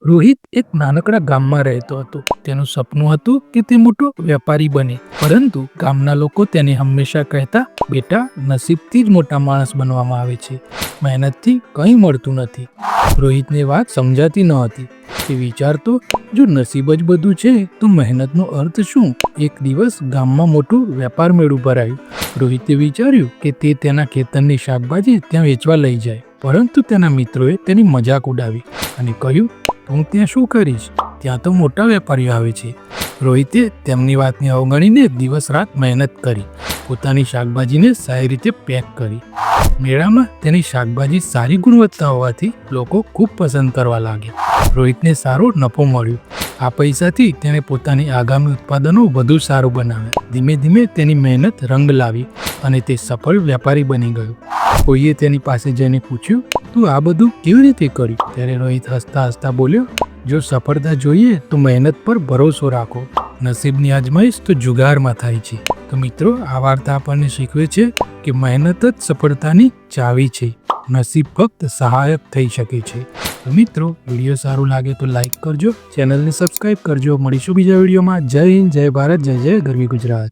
રોહિત એક નાનકડા ગામમાં રહેતો હતો. તેનું સપનું હતું કે તે મોટો વેપારી બને, પરંતુ ગામના લોકો તેને હંમેશા કહેતા, બેટા, નસીબથી જ મોટા માણસ બનવામાં આવે છે, મહેનતથી કંઈ મળતું નથી. રોહિતને વાત સમજાતી ન હતી. તે વિચારતો, જો નસીબ જ બધું છે તો મહેનતનો અર્થ શું? એક દિવસ ગામમાં મોટું વેપાર મેળું ભરાયું. રોહિતે વિચાર્યું કે તે તેના ખેતરની શાકભાજી ત્યાં વેચવા લઈ જાય, પરંતુ તેના મિત્રોએ તેની મજાક ઉડાવી અને કહ્યું, તું ત્યાં શું કરીશ? ત્યાં તો મોટા વેપારીઓ આવે છે. રોહિતે તેમની વાતને અવગણીને દિવસ રાત મહેનત કરી, પોતાની શાકભાજીને સારી રીતે પેક કરી. મેળામાં તેની શાકભાજી સારી ગુણવત્તા હોવાથી લોકો ખૂબ પસંદ કરવા લાગ્યા. રોહિતને સારો નફો મળ્યો. આ પૈસાથી તેણે પોતાની આગામી ઉત્પાદનો વધુ સારું બનાવ્યા. ધીમે ધીમે તેની મહેનત રંગ લાવી અને તે સફળ વેપારી બની ગયો. કોઈએ તેની પાસે જઈને પૂછ્યું, તું આ બધું કેવી રીતે કર્યું? ત્યારે રોહિત હસતા હસતા બોલ્યો, જો સફળતા જોઈએ તો મહેનત પર ભરોસો રાખો. નસીબની અજમાઈશ તો જુગારમાં થાય છે. તો મિત્રો, આ વાર્તા આપણને શીખવે છે કે મહેનત જ સફળતાની ચાવી છે. નસીબ ફક્ત સહાયક થઈ શકે છે. તો મિત્રો, વિડીયો સારું લાગે તો લાઈક કરજો, ચેનલને સબસ્ક્રાઈબ કરજો. મળીશું બીજા વિડીયોમાં. જય હિન્દ, જય ભારત, જય જય ગરવી ગુજરાત.